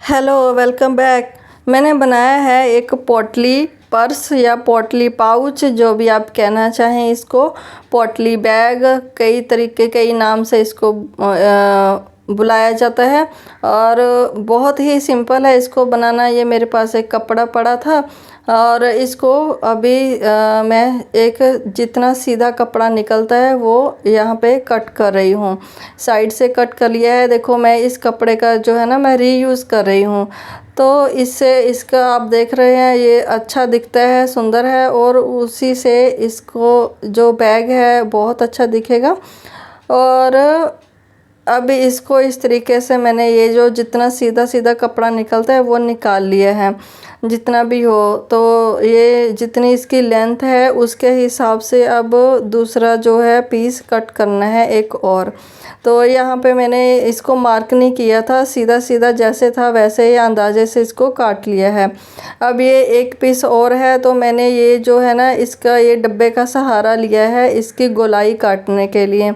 Hello, welcome back. मैंने बनाया है एक पोटली पर्स या पोटली पाउच, जो भी आप कहना चाहें इसको। पोटली बैग, कई तरीके कई नाम से इसको बुलाया जाता है और बहुत ही सिंपल है इसको बनाना। ये मेरे पास एक कपड़ा पड़ा था और इसको अभी मैं एक जितना सीधा कपड़ा निकलता है वो यहाँ पे कट कर रही हूँ। साइड से कट कर लिया है। देखो, मैं इस कपड़े का जो है ना, मैं रीयूज़ कर रही हूँ। तो इससे इसका आप देख रहे हैं ये अच्छा दिखता है, सुंदर है, और उसी से इसको जो बैग है बहुत अच्छा दिखेगा। और अब इसको इस तरीके से मैंने ये जो जितना सीधा सीधा कपड़ा निकलता है वो निकाल लिया है, जितना भी हो। तो ये जितनी इसकी लेंथ है उसके हिसाब से अब दूसरा जो है पीस कट करना है एक और। तो यहाँ पे मैंने इसको मार्क नहीं किया था, सीधा सीधा जैसे था वैसे ही अंदाजे से इसको काट लिया है। अब ये एक पीस और है, तो मैंने ये जो है ना इसका ये डब्बे का सहारा लिया है इसकी गोलाई काटने के लिए।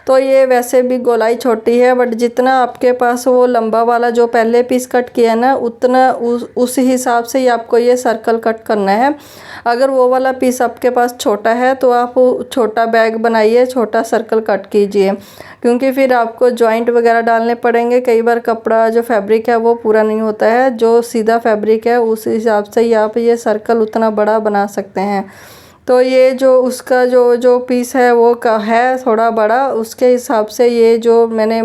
तो ये वैसे भी गोलाई छोटी है, बट जितना आपके पास वो लंबा वाला जो पहले पीस कट किया ना, उतना उस हिसाब से ही आपको ये सर्कल कट करना है। अगर वो वाला पीस आपके पास छोटा है तो आप छोटा बैग बनाइए, छोटा सर्कल कट कीजिए, क्योंकि फिर आपको जॉइंट वगैरह डालने पड़ेंगे। कई बार कपड़ा जो फैब्रिक है वो पूरा नहीं होता है। जो सीधा फैब्रिक है उस हिसाब से ही आप ये सर्कल उतना बड़ा बना सकते हैं। तो ये जो उसका जो जो पीस है वो का है थोड़ा बड़ा, उसके हिसाब से ये जो मैंने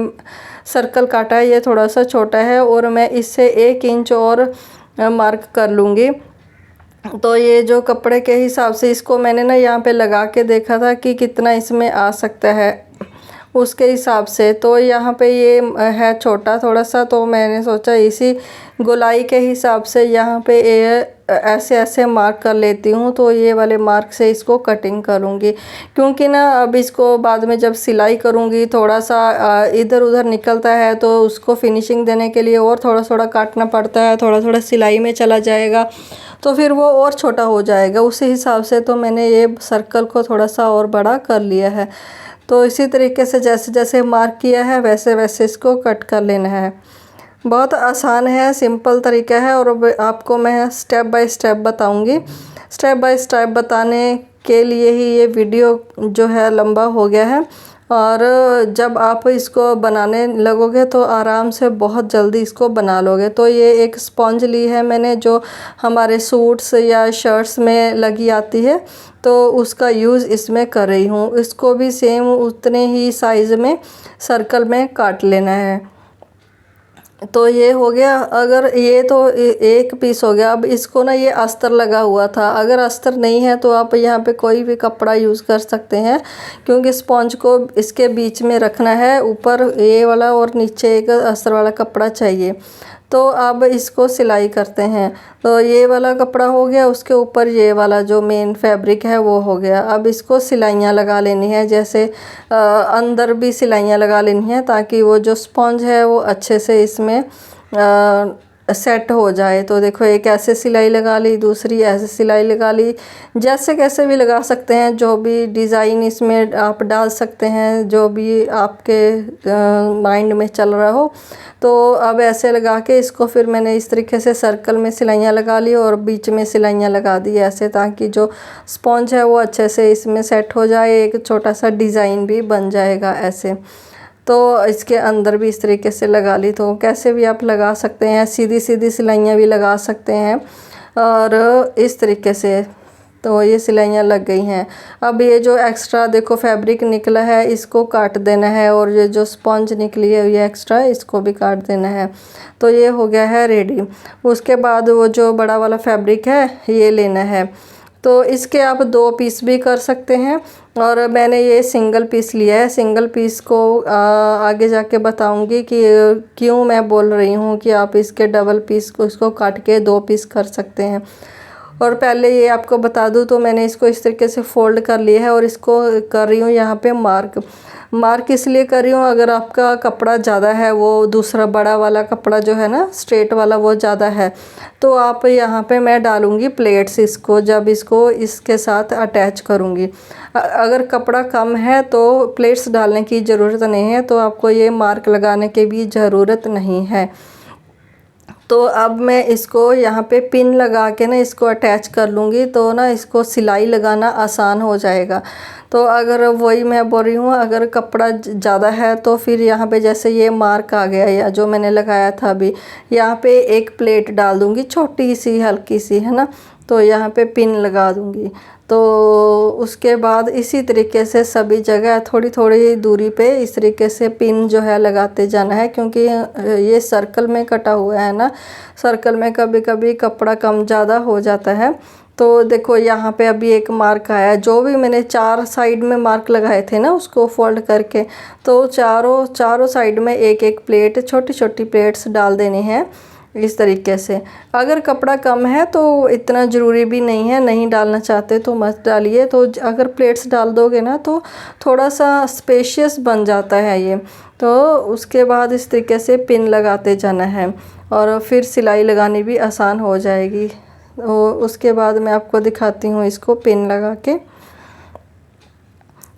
सर्कल काटा है ये थोड़ा सा छोटा है, और मैं इससे 1 इंच और मार्क कर लूँगी। तो ये जो कपड़े के हिसाब से इसको मैंने ना यहाँ पे लगा के देखा था कि कितना इसमें आ सकता है उसके हिसाब से। तो यहाँ पे ये है छोटा थोड़ा सा, तो मैंने सोचा इसी गोलाई के हिसाब से यहाँ पे ये ऐसे ऐसे मार्क कर लेती हूँ। तो ये वाले मार्क से इसको कटिंग करूँगी, क्योंकि ना अब इसको बाद में जब सिलाई करूँगी थोड़ा सा इधर उधर निकलता है, तो उसको फिनिशिंग देने के लिए और थोड़ा थोड़ा काटना पड़ता है, थोड़ा थोड़ा सिलाई में चला जाएगा, तो फिर वो और छोटा हो जाएगा उसी हिसाब से। तो मैंने ये सर्कल को थोड़ा सा और बड़ा कर लिया है। तो इसी तरीके से जैसे जैसे मार्क किया है वैसे वैसे इसको कट कर लेना है। बहुत आसान है, सिंपल तरीका है, और अब आपको मैं स्टेप बाय स्टेप बताऊंगी। स्टेप बाय स्टेप बताने के लिए ही ये वीडियो जो है लंबा हो गया है, और जब आप इसको बनाने लगोगे तो आराम से बहुत जल्दी इसको बना लोगे। तो ये एक स्पॉन्ज ली है मैंने, जो हमारे सूट्स या शर्ट्स में लगी आती है, तो उसका यूज़ इसमें कर रही हूँ। इसको भी सेम उतने ही साइज़ में सर्कल में काट लेना है। तो ये हो गया। अगर ये तो एक पीस हो गया। अब इसको ना ये अस्तर लगा हुआ था, अगर अस्तर नहीं है तो आप यहाँ पे कोई भी कपड़ा यूज़ कर सकते हैं, क्योंकि स्पॉन्ज को इसके बीच में रखना है, ऊपर ये वाला और नीचे एक अस्तर वाला कपड़ा चाहिए। तो अब इसको सिलाई करते हैं। तो ये वाला कपड़ा हो गया, उसके ऊपर ये वाला जो मेन फैब्रिक है वो हो गया। अब इसको सिलाइयाँ लगा लेनी है, जैसे अंदर भी सिलाइयाँ लगा लेनी है, ताकि वो जो स्पॉन्ज है वो अच्छे से इसमें सेट हो जाए। तो देखो, एक ऐसे सिलाई लगा ली, दूसरी ऐसे सिलाई लगा ली, जैसे कैसे भी लगा सकते हैं, जो भी डिज़ाइन इसमें आप डाल सकते हैं, जो भी आपके माइंड में चल रहा हो। तो अब ऐसे लगा के इसको फिर मैंने इस तरीके से सर्कल में सिलाइयाँ लगा ली और बीच में सिलाइयाँ लगा दी ऐसे, ताकि जो स्पॉन्ज है वो अच्छे से इसमें सेट हो जाए। एक छोटा सा डिज़ाइन भी बन जाएगा ऐसे। तो इसके अंदर भी इस तरीके से लगा ली। तो कैसे भी आप लगा सकते हैं, सीधी सीधी सिलाइयाँ भी लगा सकते हैं, और इस तरीके से। तो ये सिलाइयाँ लग गई हैं। अब ये जो एक्स्ट्रा देखो फैब्रिक निकला है इसको काट देना है, और ये जो स्पॉन्ज निकली है ये एक्स्ट्रा, इसको भी काट देना है। तो ये हो गया है रेडी। उसके बाद वो जो बड़ा वाला फैब्रिक है ये लेना है। तो इसके आप 2 पीस भी कर सकते हैं, और मैंने ये सिंगल पीस लिया है। सिंगल पीस को आगे जाके बताऊंगी कि क्यों मैं बोल रही हूँ कि आप इसके डबल पीस को इसको काट के 2 पीस कर सकते हैं। और पहले ये आपको बता दूँ, तो मैंने इसको इस तरीके से फ़ोल्ड कर लिया है, और इसको कर रही हूँ यहाँ पे मार्क इसलिए कर रही हूँ, अगर आपका कपड़ा ज़्यादा है, वो दूसरा बड़ा वाला कपड़ा जो है ना स्ट्रेट वाला वो ज़्यादा है, तो आप यहाँ पे मैं डालूँगी प्लेट्स इसको, जब इसको इसके साथ अटैच करूँगी। अगर कपड़ा कम है तो प्लेट्स डालने की ज़रूरत नहीं है, तो आपको ये मार्क लगाने की भी ज़रूरत नहीं है। तो अब मैं इसको यहाँ पे पिन लगा के ना इसको अटैच कर लूँगी, तो ना इसको सिलाई लगाना आसान हो जाएगा। तो अगर वही मैं बोल रही हूँ, अगर कपड़ा ज़्यादा है तो फिर यहाँ पे जैसे ये मार्क आ गया या जो मैंने लगाया था अभी, यहाँ पे एक प्लेट डाल दूँगी छोटी सी हल्की सी, है ना। तो यहाँ पे पिन लगा दूँगी। तो उसके बाद इसी तरीके से सभी जगह थोड़ी थोड़ी दूरी पे इस तरीके से पिन जो है लगाते जाना है, क्योंकि ये सर्कल में कटा हुआ है ना, सर्कल में कभी कभी कपड़ा कम ज़्यादा हो जाता है। तो देखो यहाँ पे अभी एक मार्क आया, जो भी मैंने 4 साइड में मार्क लगाए थे ना उसको फोल्ड करके, तो चारों साइड में एक एक प्लेट, छोटी छोटी प्लेट्स डाल देनी है इस तरीके से। अगर कपड़ा कम है तो इतना ज़रूरी भी नहीं है, नहीं डालना चाहते तो मत डालिए। तो अगर प्लेट्स डाल दोगे ना तो थोड़ा सा स्पेशियस बन जाता है ये। तो उसके बाद इस तरीके से पिन लगाते जाना है और फिर सिलाई लगानी भी आसान हो जाएगी। तो उसके बाद मैं आपको दिखाती हूँ इसको पिन लगा के।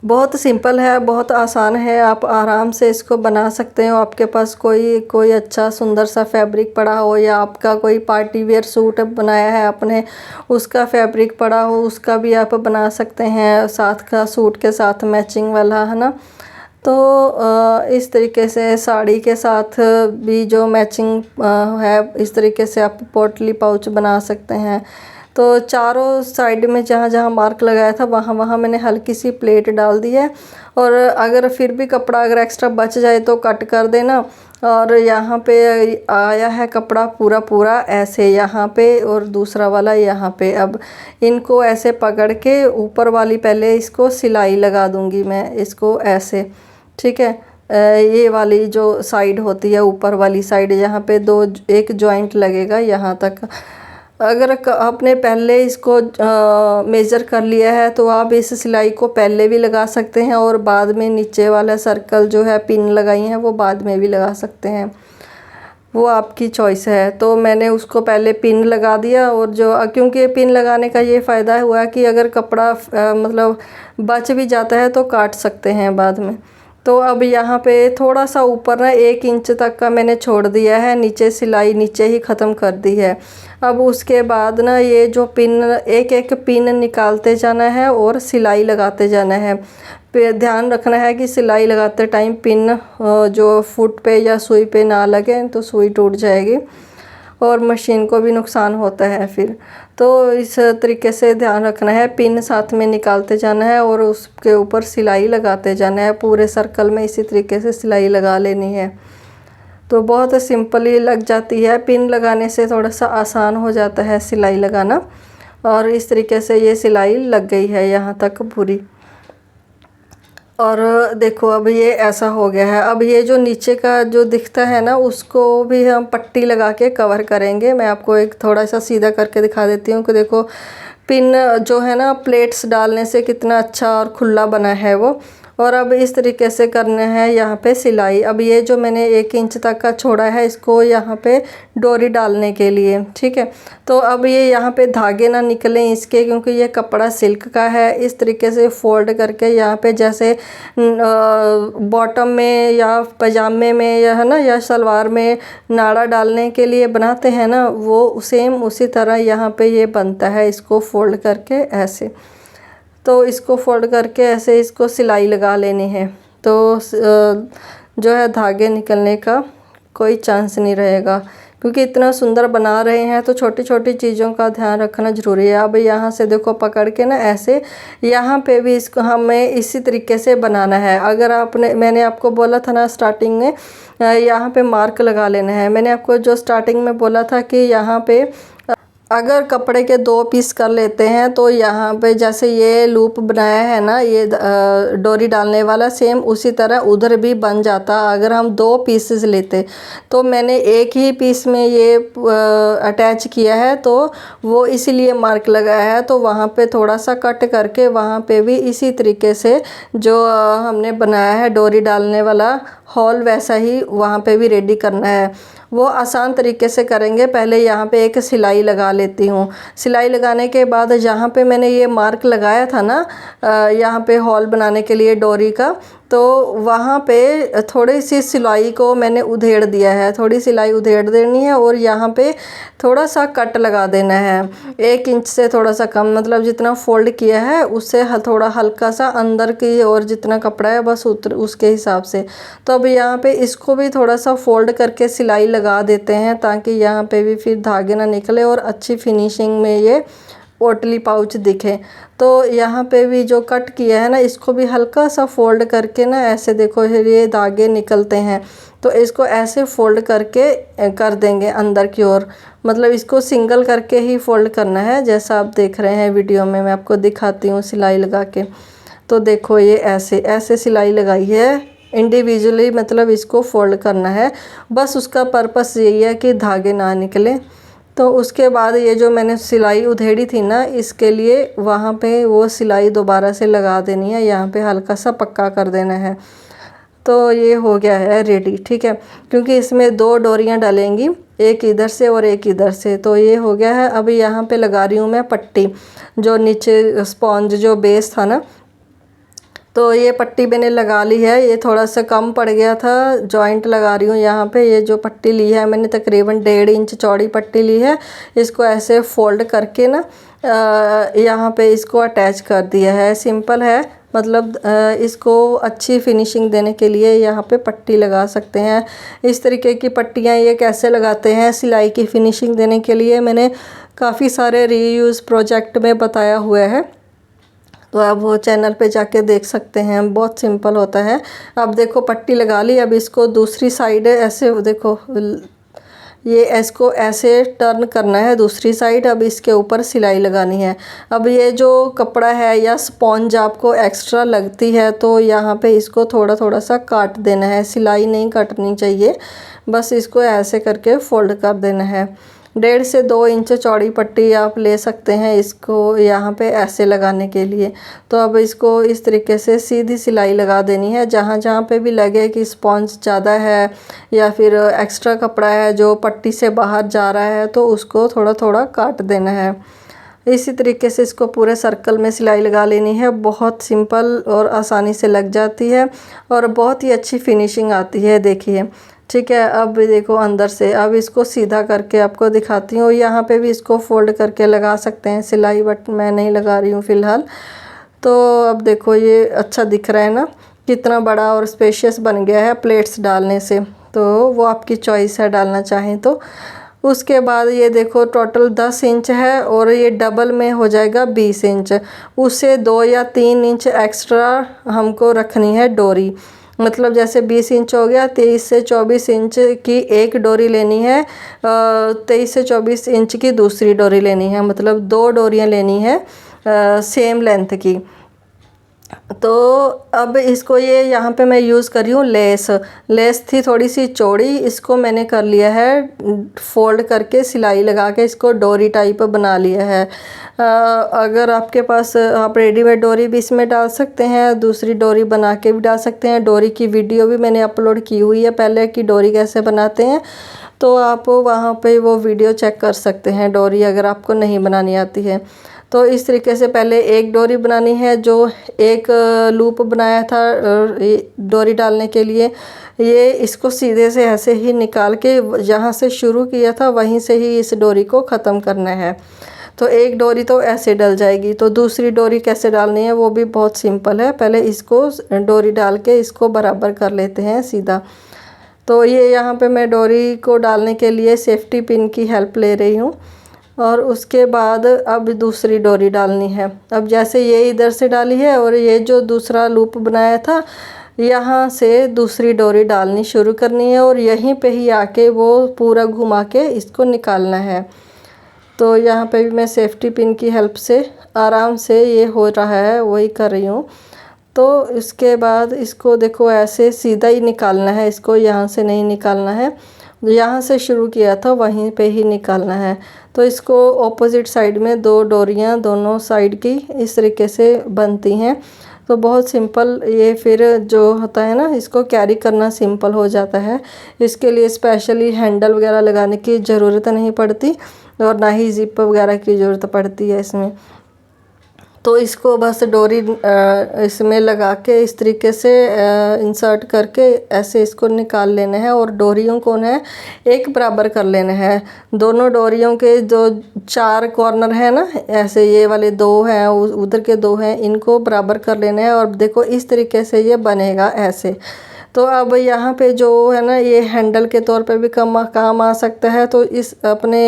बहुत सिंपल है, बहुत आसान है, आप आराम से इसको बना सकते हो। आपके पास कोई अच्छा सुंदर सा फैब्रिक पड़ा हो, या आपका कोई पार्टी वेयर सूट बनाया है आपने, उसका फैब्रिक पड़ा हो, उसका भी आप बना सकते हैं, साथ का सूट के साथ मैचिंग वाला, है ना। तो इस तरीके से साड़ी के साथ भी जो मैचिंग है, इस तरीके से आप पोटली पाउच बना सकते हैं। तो चारों साइड में जहाँ जहाँ मार्क लगाया था वहाँ वहाँ मैंने हल्की सी प्लेट डाल दी है। और अगर फिर भी कपड़ा अगर एक्स्ट्रा बच जाए तो कट कर देना। और यहाँ पे आया है कपड़ा पूरा पूरा ऐसे यहाँ पे, और दूसरा वाला यहाँ पे। अब इनको ऐसे पकड़ के ऊपर वाली पहले इसको सिलाई लगा दूँगी मैं इसको ऐसे, ठीक है। ये वाली जो साइड होती है ऊपर वाली साइड, यहाँ पे एक जॉइंट लगेगा यहाँ तक। अगर आपने पहले इसको मेज़र कर लिया है तो आप इस सिलाई को पहले भी लगा सकते हैं, और बाद में नीचे वाला सर्कल जो है पिन लगाई है वो बाद में भी लगा सकते हैं, वो आपकी चॉइस है। तो मैंने उसको पहले पिन लगा दिया, और जो क्योंकि पिन लगाने का ये फ़ायदा हुआ कि अगर कपड़ा मतलब बच भी जाता है तो काट सकते हैं बाद में। तो अब यहाँ पे थोड़ा सा ऊपर ना 1 इंच तक का मैंने छोड़ दिया है, नीचे सिलाई नीचे ही ख़त्म कर दी है। अब उसके बाद ना ये जो पिन, एक एक पिन निकालते जाना है और सिलाई लगाते जाना है। ध्यान रखना है कि सिलाई लगाते टाइम पिन जो फुट पे या सुई पे ना लगे, तो सुई टूट जाएगी और मशीन को भी नुकसान होता है फिर। तो इस तरीके से ध्यान रखना है, पिन साथ में निकालते जाना है और उसके ऊपर सिलाई लगाते जाना है। पूरे सर्कल में इसी तरीके से सिलाई लगा लेनी है। तो बहुत सिंपली लग जाती है, पिन लगाने से थोड़ा सा आसान हो जाता है सिलाई लगाना। और इस तरीके से ये सिलाई लग गई है यहाँ तक पूरी। और देखो अब ये ऐसा हो गया है। अब ये जो नीचे का जो दिखता है ना, उसको भी हम पट्टी लगा के कवर करेंगे। मैं आपको एक थोड़ा सा सीधा करके दिखा देती हूँ कि देखो पिन जो है ना प्लेट्स डालने से कितना अच्छा और खुला बना है वो। और अब इस तरीके से करना है यहाँ पे सिलाई। अब ये जो मैंने 1 इंच तक का छोड़ा है इसको यहाँ पे डोरी डालने के लिए, ठीक है। तो अब ये यहाँ पे धागे ना निकलें इसके, क्योंकि ये कपड़ा सिल्क का है। इस तरीके से फोल्ड करके यहाँ पे जैसे बॉटम में या पजामे में या है ना, या सलवार में नाड़ा डालने के लिए बनाते हैं ना, वो सेम उसी तरह यहाँ पे ये बनता है। इसको फोल्ड करके ऐसे, तो इसको फोल्ड करके ऐसे इसको सिलाई लगा लेनी है। तो जो है धागे निकलने का कोई चांस नहीं रहेगा, क्योंकि इतना सुंदर बना रहे हैं तो छोटी छोटी चीज़ों का ध्यान रखना ज़रूरी है। अब यहाँ से देखो पकड़ के ना ऐसे, यहाँ पे भी इसको हमें इसी तरीके से बनाना है। अगर मैंने आपको बोला था ना स्टार्टिंग में यहाँ पे मार्क लगा लेना है। मैंने आपको जो स्टार्टिंग में बोला था कि यहाँ पे अगर कपड़े के 2 पीस कर लेते हैं तो यहाँ पे जैसे ये लूप बनाया है ना, ये डोरी डालने वाला, सेम उसी तरह उधर भी बन जाता अगर हम 2 पीसेस लेते। तो मैंने एक ही पीस में ये अटैच किया है, तो वो इसीलिए मार्क लगाया है। तो वहाँ पे थोड़ा सा कट करके वहाँ पे भी इसी तरीके से जो हमने बनाया है डोरी डालने वाला हॉल, वैसा ही वहाँ पे भी रेडी करना है। वो आसान तरीके से करेंगे। पहले यहाँ पे एक सिलाई लगा लेती हूँ। सिलाई लगाने के बाद जहाँ पे मैंने ये मार्क लगाया था ना यहाँ पे हॉल बनाने के लिए डोरी का, तो वहाँ पे थोड़ी सी सिलाई को मैंने उधेड़ दिया है, थोड़ी सिलाई उधेड़ देनी है और यहाँ पे थोड़ा सा कट लगा देना है 1 इंच से थोड़ा सा कम, मतलब जितना फोल्ड किया है उससे थोड़ा हल्का सा अंदर की और जितना कपड़ा है बस उसके हिसाब से। तो अब यहाँ पे इसको भी थोड़ा सा फोल्ड करके सिलाई लगा देते हैं ताकि यहाँ पे भी फिर धागे ना निकले और अच्छी फिनिशिंग में ये पोटली पाउच दिखे। तो यहाँ पे भी जो कट किया है ना, इसको भी हल्का सा फोल्ड करके ना ऐसे देखो ये धागे निकलते हैं, तो इसको ऐसे फोल्ड करके कर देंगे अंदर की ओर। मतलब इसको सिंगल करके ही फोल्ड करना है, जैसा आप देख रहे हैं वीडियो में मैं आपको दिखाती हूँ सिलाई लगा के। तो देखो ये ऐसे ऐसे सिलाई लगाई है इंडिविजुअली, मतलब इसको फोल्ड करना है, बस उसका पर्पस यही है कि धागे ना निकले। तो उसके बाद ये जो मैंने सिलाई उधेड़ी थी ना, इसके लिए वहाँ पे वो सिलाई दोबारा से लगा देनी है, यहाँ पे हल्का सा पक्का कर देना है। तो ये हो गया है रेडी, ठीक है, क्योंकि इसमें 2 डोरियाँ डलेंगी, एक इधर से और एक इधर से। तो ये हो गया है। अभी यहाँ पे लगा रही हूँ मैं पट्टी, जो नीचे स्पॉन्ज जो बेस था ना, तो ये पट्टी मैंने लगा ली है। ये थोड़ा सा कम पड़ गया था, जॉइंट लगा रही हूँ यहाँ पे। ये जो पट्टी ली है मैंने तकरीबन 1.5 इंच चौड़ी पट्टी ली है। इसको ऐसे फोल्ड करके ना यहाँ पे इसको अटैच कर दिया है। सिंपल है, मतलब इसको अच्छी फिनिशिंग देने के लिए यहाँ पे पट्टी लगा सकते हैं। इस तरीके की पट्टियाँ ये कैसे लगाते हैं सिलाई की फिनिशिंग देने के लिए, मैंने काफ़ी सारे रीयूज़ प्रोजेक्ट में बताया हुआ है, तो आप वो चैनल पे जाके देख सकते हैं। बहुत सिंपल होता है। अब देखो पट्टी लगा ली, अब इसको दूसरी साइड ऐसे देखो, ये इसको ऐसे टर्न करना है दूसरी साइड। अब इसके ऊपर सिलाई लगानी है। अब ये जो कपड़ा है या स्पॉन्ज आपको एक्स्ट्रा लगती है, तो यहाँ पे इसको थोड़ा थोड़ा सा काट देना है, सिलाई नहीं काटनी चाहिए, बस इसको ऐसे करके फोल्ड कर देना है। 1.5 से 2 इंच चौड़ी पट्टी आप ले सकते हैं इसको यहाँ पे ऐसे लगाने के लिए। तो अब इसको इस तरीके से सीधी सिलाई लगा देनी है। जहाँ जहाँ पे भी लगे कि स्पॉन्ज ज़्यादा है या फिर एक्स्ट्रा कपड़ा है जो पट्टी से बाहर जा रहा है, तो उसको थोड़ा थोड़ा काट देना है। इसी तरीके से इसको पूरे सर्कल में सिलाई लगा लेनी है। बहुत सिंपल और आसानी से लग जाती है और बहुत ही अच्छी फिनिशिंग आती है, देखिए, ठीक है। अब देखो अंदर से, अब इसको सीधा करके आपको दिखाती हूँ। यहाँ पे भी इसको फोल्ड करके लगा सकते हैं सिलाई, बट मैं नहीं लगा रही हूँ फ़िलहाल। तो अब देखो ये अच्छा दिख रहा है ना, कितना बड़ा और स्पेशियस बन गया है प्लेट्स डालने से। तो वो आपकी चॉइस है, डालना चाहें तो। उसके बाद ये देखो टोटल 10 इंच है और ये डबल में हो जाएगा 20 इंच। उससे 2 या 3 इंच एक्स्ट्रा हमको रखनी है डोरी। मतलब जैसे 20 इंच हो गया, 23 से 24 इंच की एक डोरी लेनी है, 23 से 24 इंच की दूसरी डोरी लेनी है, मतलब 2 डोरियाँ लेनी है सेम लेंथ की। तो अब इसको ये यहाँ पे मैं यूज़ कर रही हूँ लेस थी थोड़ी सी चौड़ी, इसको मैंने कर लिया है फोल्ड करके सिलाई लगा के इसको डोरी टाइप बना लिया है। अगर आपके पास, आप रेडीमेड डोरी भी इसमें डाल सकते हैं, दूसरी डोरी बना के भी डाल सकते हैं। डोरी की वीडियो भी मैंने अपलोड की हुई है पहले कि डोरी कैसे बनाते हैं, तो आप वहाँ पे वो वीडियो चेक कर सकते हैं डोरी अगर आपको नहीं बनानी आती है। तो इस तरीके से पहले एक डोरी बनानी है, जो एक लूप बनाया था डोरी डालने के लिए, ये इसको सीधे से ऐसे ही निकाल के जहाँ से शुरू किया था वहीं से ही इस डोरी को ख़त्म करना है। तो एक डोरी तो ऐसे डल जाएगी। तो दूसरी डोरी कैसे डालनी है वो भी बहुत सिंपल है। पहले इसको डोरी डाल के इसको बराबर कर लेते हैं सीधा। तो ये यहाँ पे मैं डोरी को डालने के लिए सेफ्टी पिन की हेल्प ले रही हूँ। और उसके बाद अब दूसरी डोरी डालनी है। अब जैसे ये इधर से डाली है और ये जो दूसरा लूप बनाया था, यहाँ से दूसरी डोरी डालनी शुरू करनी है और यहीं पे ही आके वो पूरा घुमा के इसको निकालना है। तो यहाँ पे भी मैं सेफ्टी पिन की हेल्प से आराम से ये हो रहा है, वही कर रही हूँ। तो इसके बाद इसको देखो ऐसे सीधा ही निकालना है, इसको यहाँ से नहीं निकालना है, यहाँ से शुरू किया था वहीं पे ही निकालना है। तो इसको ऑपोजिट साइड में 2 डोरियाँ दोनों साइड की इस तरीके से बनती हैं। तो बहुत सिंपल, ये फिर जो होता है ना, इसको कैरी करना सिंपल हो जाता है। इसके लिए स्पेशली हैंडल वगैरह लगाने की ज़रूरत नहीं पड़ती और ना ही जिप वगैरह की ज़रूरत पड़ती है इसमें। तो इसको बस डोरी इसमें लगा के इस तरीके से इंसर्ट करके ऐसे इसको निकाल लेना है और डोरियों को ना एक बराबर कर लेना है। दोनों डोरियों के जो 4 कॉर्नर है ना, ऐसे ये वाले 2 हैं, उधर के 2 हैं, इनको बराबर कर लेना है। और देखो इस तरीके से ये बनेगा ऐसे। तो अब यहाँ पे जो है ना, ये हैंडल के तौर पे भी काम आ सकता है। तो इस अपने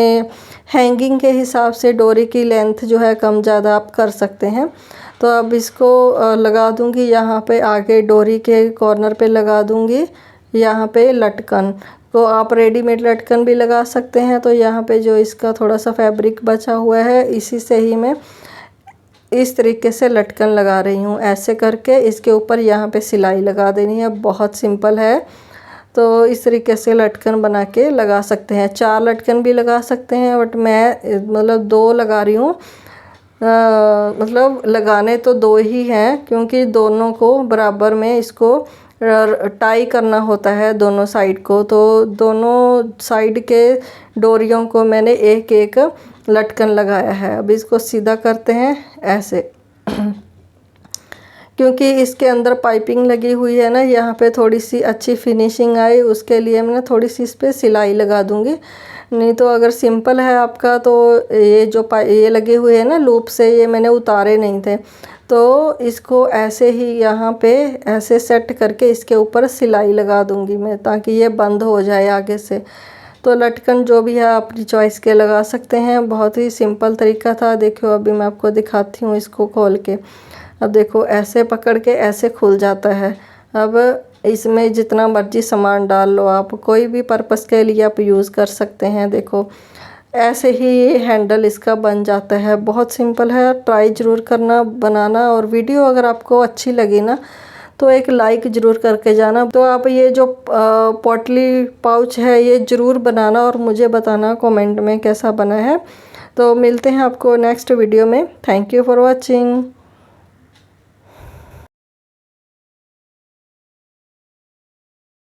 हैंगिंग के हिसाब से डोरी की लेंथ जो है कम ज़्यादा आप कर सकते हैं। तो अब इसको लगा दूंगी यहाँ पे, आगे डोरी के कॉर्नर पे लगा दूंगी यहाँ पे लटकन। तो आप रेडीमेड लटकन भी लगा सकते हैं। तो यहाँ पे जो इसका थोड़ा सा फैब्रिक बचा हुआ है, इसी से ही मैं इस तरीके से लटकन लगा रही हूँ। ऐसे करके इसके ऊपर यहाँ पे सिलाई लगा देनी है, बहुत सिंपल है। तो इस तरीके से लटकन बना के लगा सकते हैं। 4 लटकन भी लगा सकते हैं, बट मैं मतलब 2 लगा रही हूँ। मतलब लगाने तो 2 ही हैं, क्योंकि दोनों को बराबर में इसको टाई करना होता है दोनों साइड को। तो दोनों साइड के डोरियों को मैंने एक एक लटकन लगाया है। अब इसको सीधा करते हैं ऐसे क्योंकि इसके अंदर पाइपिंग लगी हुई है ना, यहाँ पे थोड़ी सी अच्छी फिनिशिंग आए उसके लिए मैं थोड़ी सी इस पर सिलाई लगा दूँगी। नहीं तो अगर सिंपल है आपका तो ये जो ये लगे हुए हैं ना लूप से, ये मैंने उतारे नहीं थे। तो इसको ऐसे ही यहाँ पे ऐसे सेट करके इसके ऊपर सिलाई लगा दूँगी मैं, ताकि ये बंद हो जाए आगे से। तो लटकन जो भी है अपनी चॉइस के लगा सकते हैं। बहुत ही सिंपल तरीका था। देखो अभी मैं आपको दिखाती हूँ इसको खोल के। अब देखो ऐसे पकड़ के ऐसे खुल जाता है। अब इसमें जितना मर्जी सामान डाल लो, आप कोई भी पर्पस के लिए आप यूज़ कर सकते हैं। देखो ऐसे ही ये हैंडल इसका बन जाता है। बहुत सिंपल है, ट्राई ज़रूर करना बनाना। और वीडियो अगर आपको अच्छी लगी ना तो एक लाइक ज़रूर करके जाना। तो आप ये जो पोटली पाउच है ये ज़रूर बनाना और मुझे बताना कमेंट में कैसा बना है। तो मिलते हैं आपको नेक्स्ट वीडियो में। Thank you for watching.